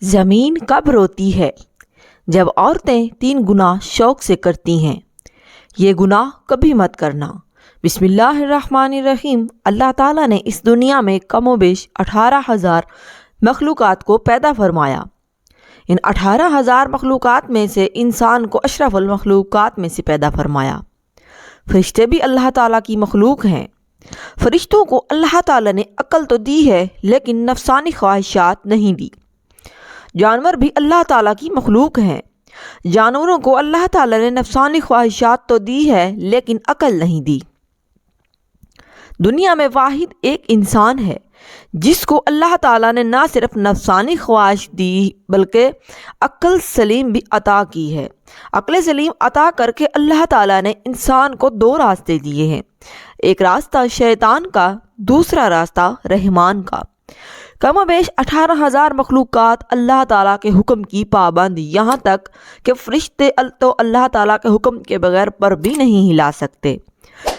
زمین کب روتی ہے؟ جب عورتیں 3 گناہ شوق سے کرتی ہیں۔ یہ گناہ کبھی مت کرنا۔ بسم اللہ الرحمن الرحیم۔ اللہ تعالیٰ نے اس دنیا میں کم و بیش 18,000 مخلوقات کو پیدا فرمایا۔ ان 18,000 مخلوقات میں سے انسان کو اشرف المخلوقات میں سے پیدا فرمایا۔ فرشتے بھی اللہ تعالیٰ کی مخلوق ہیں۔ فرشتوں کو اللہ تعالیٰ نے عقل تو دی ہے لیکن نفسانی خواہشات نہیں دی۔ جانور بھی اللہ تعالیٰ کی مخلوق ہیں۔ جانوروں کو اللہ تعالیٰ نے نفسانی خواہشات تو دی ہے لیکن عقل نہیں دی۔ دنیا میں واحد ایک انسان ہے جس کو اللہ تعالیٰ نے نہ صرف نفسانی خواہش دی بلکہ عقل سلیم بھی عطا کی ہے۔ عقل سلیم عطا کر کے اللہ تعالیٰ نے انسان کو 2 راستے دیے ہیں، ایک راستہ شیطان کا، دوسرا راستہ رحمان کا۔ کم و بیش 18,000 مخلوقات اللہ تعالیٰ کے حکم کی پابند، یہاں تک کہ فرشتے تو اللہ تعالیٰ کے حکم کے بغیر پر بھی نہیں ہلا سکتے۔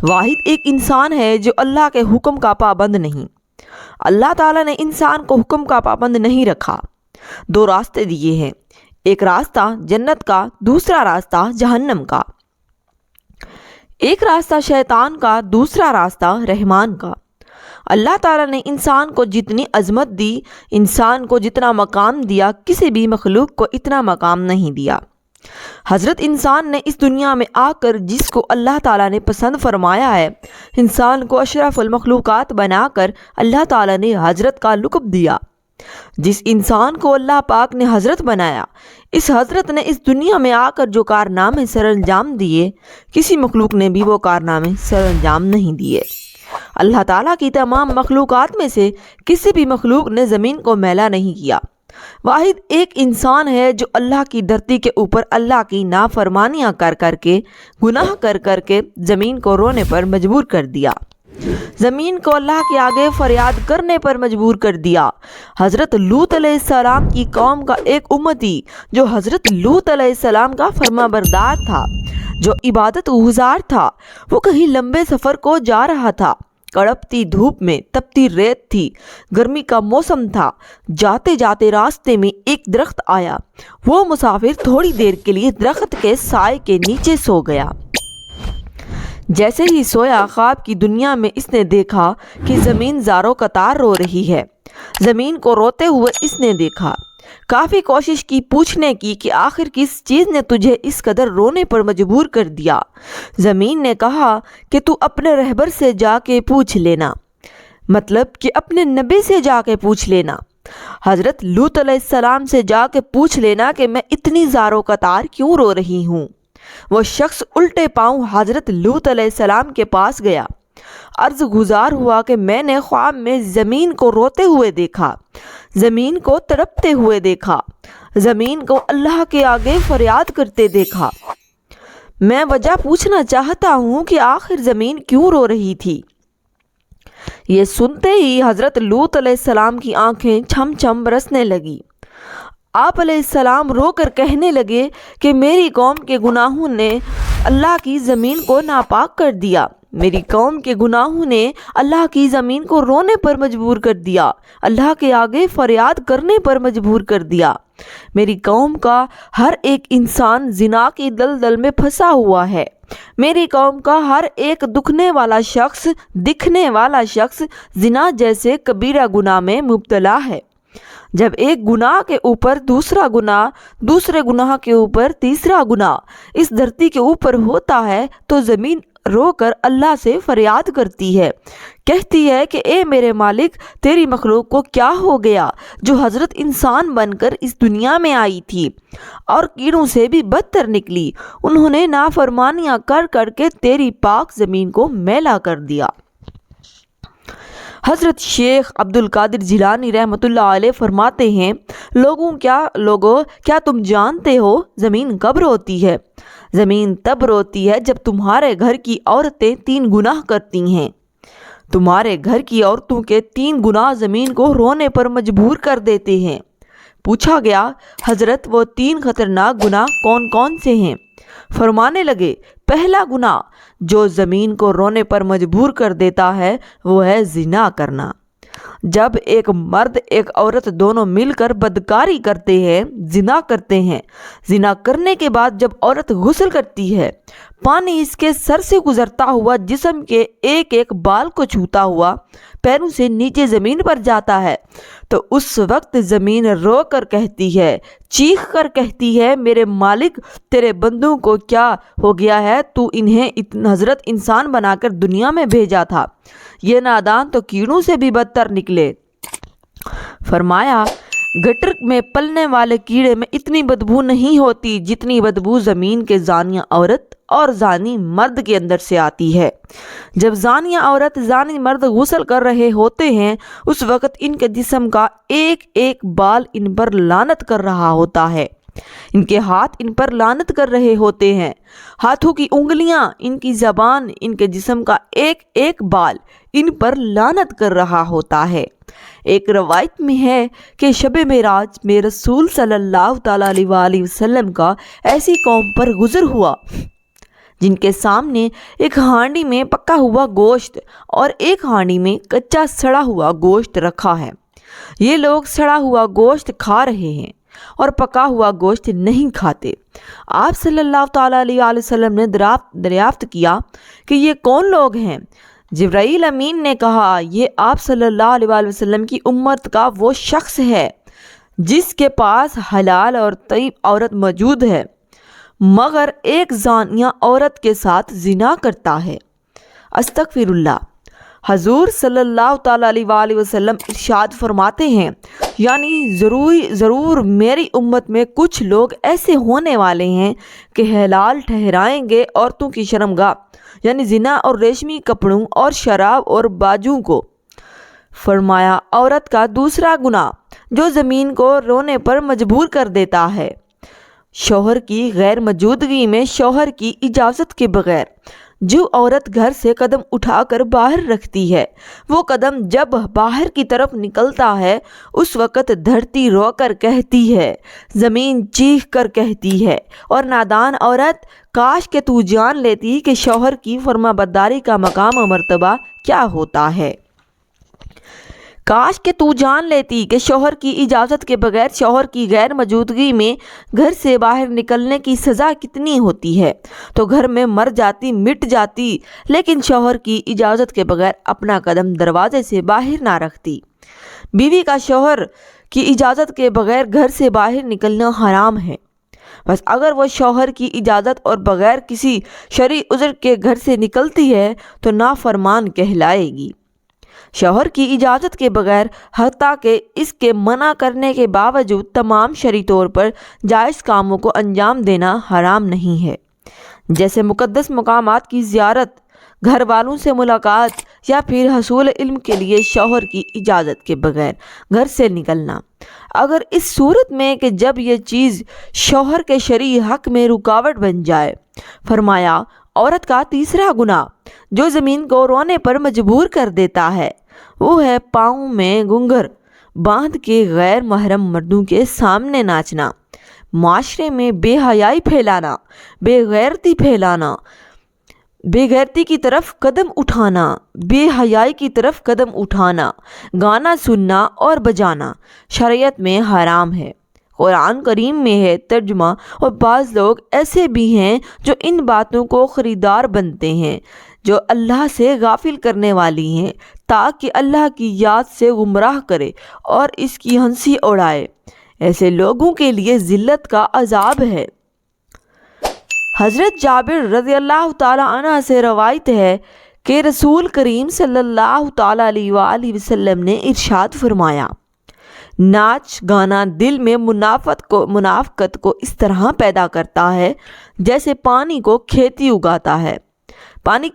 واحد ایک انسان ہے جو اللہ کے حکم کا پابند نہیں۔ اللہ تعالیٰ نے انسان کو حکم کا پابند نہیں رکھا۔ 2 راستے دیے ہیں، ایک راستہ جنت کا، دوسرا راستہ جہنم کا۔ ایک راستہ شیطان کا، دوسرا راستہ رحمان کا۔ اللہ تعالیٰ نے انسان کو جتنی عظمت دی، انسان کو جتنا مقام دیا، کسی بھی مخلوق کو اتنا مقام نہیں دیا۔ حضرت انسان نے اس دنیا میں آ کر جس کو اللہ تعالیٰ نے پسند فرمایا ہے، انسان کو اشرف المخلوقات بنا کر اللہ تعالیٰ نے حضرت کا لقب دیا۔ جس انسان کو اللہ پاک نے حضرت بنایا، اس حضرت نے اس دنیا میں آ کر جو کارنامے سر انجام دیے، کسی مخلوق نے بھی وہ کارنامے سر انجام نہیں دیے۔ اللہ تعالیٰ کی تمام مخلوقات میں سے کسی بھی مخلوق نے زمین کو میلا نہیں کیا۔ واحد ایک انسان ہے جو اللہ کی دھرتی کے اوپر اللہ کی نافرمانیاں کر کے، گناہ کر کے زمین کو رونے پر مجبور کر دیا، زمین کو اللہ کے آگے فریاد کرنے پر مجبور کر دیا۔ حضرت لوط علیہ السلام کی قوم کا ایک امتی جو حضرت لوط علیہ السلام کا فرما بردار تھا، جو عبادت گزار تھا، وہ کہیں لمبے سفر کو جا رہا تھا۔ کڑپتی دھوپ میں تپتی ریت تھی، گرمی کا موسم تھا۔ جاتے جاتے راستے میں ایک درخت آیا۔ وہ مسافر تھوڑی دیر کے لیے درخت کے سائے کے نیچے سو گیا۔ جیسے ہی سویا، خواب کی دنیا میں اس نے دیکھا کہ زمین زاروں قطار رو رہی ہے۔ زمین کو روتے ہوئے اس نے دیکھا۔ کافی کوشش کی پوچھنے کی کہ آخر کس چیز نے تجھے اس قدر رونے پر مجبور کر دیا؟ زمین نے کہا کہ تو اپنے رہبر سے جا کے پوچھ لینا، مطلب کہ اپنے نبی سے جا کے پوچھ لینا، حضرت لوط علیہ السلام سے جا کے پوچھ لینا کہ میں اتنی زاروں قطار کیوں رو رہی ہوں۔ وہ شخص الٹے پاؤں حضرت لوط علیہ السلام کے پاس گیا، عرض گزار ہوا کہ میں نے خواب میں زمین کو روتے ہوئے دیکھا، زمین کو تڑپتے ہوئے دیکھا، زمین کو اللہ کے آگے فریاد کرتے دیکھا۔ میں وجہ پوچھنا چاہتا ہوں کہ آخر زمین کیوں رو رہی تھی؟ یہ سنتے ہی حضرت لوط علیہ السلام کی آنکھیں چھم چھم برسنے لگی۔ آپ علیہ السلام رو کر کہنے لگے کہ میری قوم کے گناہوں نے اللہ کی زمین کو ناپاک کر دیا، میری قوم کے گناہوں نے اللہ کی زمین کو رونے پر مجبور کر دیا، اللہ کے آگے فریاد کرنے پر مجبور کر دیا۔ میری قوم کا ہر ایک انسان زنا کی دلدل میں پھنسا ہوا ہے، میری قوم کا ہر ایک دکھنے والا شخص، دکھنے والا شخص زنا جیسے کبیرہ گناہ میں مبتلا ہے۔ جب ایک گناہ کے اوپر دوسرا گناہ، دوسرے گناہ کے اوپر تیسرا گناہ اس دھرتی کے اوپر ہوتا ہے تو زمین رو کر اللہ سے فریاد کرتی ہے، کہتی ہے کہ اے میرے مالک، تیری مخلوق کو کیا ہو گیا جو حضرت انسان بن کر اس دنیا میں آئی تھی اور کیڑوں سے بھی بدتر نکلی۔ انہوں نے نافرمانیاں کر کے تیری پاک زمین کو میلا کر دیا۔ حضرت شیخ عبد القادر جیلانی رحمۃ اللہ علیہ فرماتے ہیں، لوگوں کیا تم جانتے ہو زمین کب روتی ہے؟ زمین تب روتی ہے جب تمہارے گھر کی عورتیں 3 گناہ کرتی ہیں۔ تمہارے گھر کی عورتوں کے 3 گناہ زمین کو رونے پر مجبور کر دیتے ہیں۔ پوچھا گیا، حضرت وہ 3 خطرناک گناہ کون کون سے ہیں؟ فرمانے لگے، پہلا گناہ جو زمین کو رونے پر مجبور کر دیتا ہے وہ ہے زنا کرنا۔ جب ایک مرد ایک عورت دونوں مل کر بدکاری کرتے ہیں، زنا کرتے ہیں، زنا کرنے کے بعد جب عورت غسل کرتی ہے، پانی اس کے سر سے گزرتا ہوا جسم کے ایک ایک بال کو چھوتا ہوا پیروں سے نیچے زمین پر جاتا ہے، تو اس وقت زمین رو کر کہتی ہے، چیخ کر کہتی ہے، میرے مالک تیرے بندوں کو کیا ہو گیا ہے، تو انہیں حضرت انسان بنا کر دنیا میں بھیجا تھا، یہ نادان تو کیڑوں سے بھی بدتر نکلے۔ فرمایا گٹر میں پلنے والے کیڑے میں اتنی بدبو نہیں ہوتی جتنی بدبو زمین کے زانیہ عورت اور زانی مرد کے اندر سے آتی ہے۔ جب زانیہ عورت زانی مرد غسل کر رہے ہوتے ہیں، اس وقت ان کے جسم کا ایک ایک بال ان پر لعنت کر رہا ہوتا ہے، ان کے ہاتھ ان پر لعنت کر رہے ہوتے ہیں، ہاتھوں کی انگلیاں، ان کی زبان، ان کے جسم کا ایک ایک بال ان پر لعنت کر رہا ہوتا ہے۔ ایک روایت میں ہے کہ شب معراج میں رسول صلی اللہ تعالیٰ علیہ وآلہ وسلم کا ایسی قوم پر گزر ہوا جن کے سامنے ایک ہانڈی میں پکا ہوا گوشت اور ایک ہانڈی میں کچا سڑا ہوا گوشت رکھا ہے۔ یہ لوگ سڑا ہوا گوشت کھا رہے ہیں اور پکا ہوا گوشت نہیں کھاتے۔ آپ صلی اللہ تعالیٰ علیہ وآلہ وسلم نے دریافت کیا کہ یہ کون لوگ ہیں؟ جبرائیل امین نے کہا، یہ آپ صلی اللہ علیہ وآلہ وسلم کی امت کا وہ شخص ہے جس کے پاس حلال اور طیب عورت موجود ہے، مگر ایک زانیہ عورت کے ساتھ زنا کرتا ہے۔ استغفر اللہ۔ حضور صلی اللہ تعالیٰ علیہ وآلہ وسلم ارشاد فرماتے ہیں، یعنی ضرور میری امت میں کچھ لوگ ایسے ہونے والے ہیں کہ حلال ٹھہرائیں گے عورتوں کی شرمگاہ، یعنی زنا اور ریشمی کپڑوں اور شراب اور باجوں کو۔ فرمایا عورت کا دوسرا گناہ جو زمین کو رونے پر مجبور کر دیتا ہے، شوہر کی غیر موجودگی میں شوہر کی اجازت کے بغیر جو عورت گھر سے قدم اٹھا کر باہر رکھتی ہے، وہ قدم جب باہر کی طرف نکلتا ہے اس وقت دھرتی رو کر کہتی ہے، زمین چیخ کر کہتی ہے، اور نادان عورت کاش کہ تو جان لیتی کہ شوہر کی فرما برداری کا مقام و مرتبہ کیا ہوتا ہے، کاش کہ تو جان لیتی کہ شوہر کی اجازت کے بغیر شوہر کی غیر موجودگی میں گھر سے باہر نکلنے کی سزا کتنی ہوتی ہے، تو گھر میں مر جاتی، مٹ جاتی، لیکن شوہر کی اجازت کے بغیر اپنا قدم دروازے سے باہر نہ رکھتی۔ بیوی کا شوہر کی اجازت کے بغیر گھر سے باہر نکلنا حرام ہے، بس اگر وہ شوہر کی اجازت اور بغیر کسی شرعی عذر کے گھر سے نکلتی ہے تو نافرمان کہلائے گی۔ شوہر کی اجازت کے بغیر حتیٰ کہ اس کے منع کرنے کے باوجود تمام شرعی طور پر جائز کاموں کو انجام دینا حرام نہیں ہے، جیسے مقدس مقامات کی زیارت، گھر والوں سے ملاقات، یا پھر حصول علم کے لیے شوہر کی اجازت کے بغیر گھر سے نکلنا۔ اگر اس صورت میں کہ جب یہ چیز شوہر کے شرعی حق میں رکاوٹ بن جائے، فرمایا عورت کا تیسرا گناہ جو زمین کو رونے پر مجبور کر دیتا ہے، وہ ہے پاؤں میں گھنگھر باندھ کے غیر محرم مردوں کے سامنے ناچنا، معاشرے میں بے حیائی پھیلانا، بے غیرتی پھیلانا، بے غیرتی کی طرف قدم اٹھانا، بے حیائی کی طرف قدم اٹھانا، گانا سننا اور بجانا شریعت میں حرام ہے، قرآن کریم میں ہے ترجمہ، اور بعض لوگ ایسے بھی ہیں جو ان باتوں کو خریدار بنتے ہیں جو اللہ سے غافل کرنے والی ہیں، تاکہ اللہ کی یاد سے گمراہ کرے اور اس کی ہنسی اڑائے۔ ایسے لوگوں کے لیے ذلت کا عذاب ہے۔ حضرت جابر رضی اللہ تعالیٰ عنہ سے روایت ہے کہ رسول کریم صلی اللہ تعالیٰ علیہ وآلہ وسلم نے ارشاد فرمایا، ناچ گانا دل میں منافقت کو اس طرح پیدا کرتا ہے جیسے پانی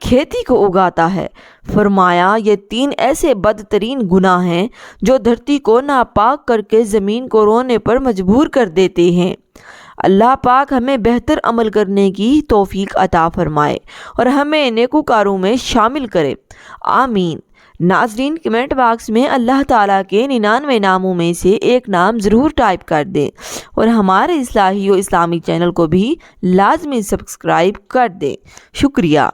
کھیتی کو اگاتا ہے۔ فرمایا یہ 3 ایسے بدترین گناہ ہیں جو دھرتی کو ناپاک کر کے زمین کو رونے پر مجبور کر دیتے ہیں۔ اللہ پاک ہمیں بہتر عمل کرنے کی توفیق عطا فرمائے اور ہمیں نیکوکاروں میں شامل کرے، آمین۔ ناظرین کمنٹ باکس میں اللہ تعالیٰ کے 99 ناموں میں سے ایک نام ضرور ٹائپ کر دیں اور ہمارے اصلاحی و اسلامی چینل کو بھی لازمی سبسکرائب کر دیں۔ شکریہ۔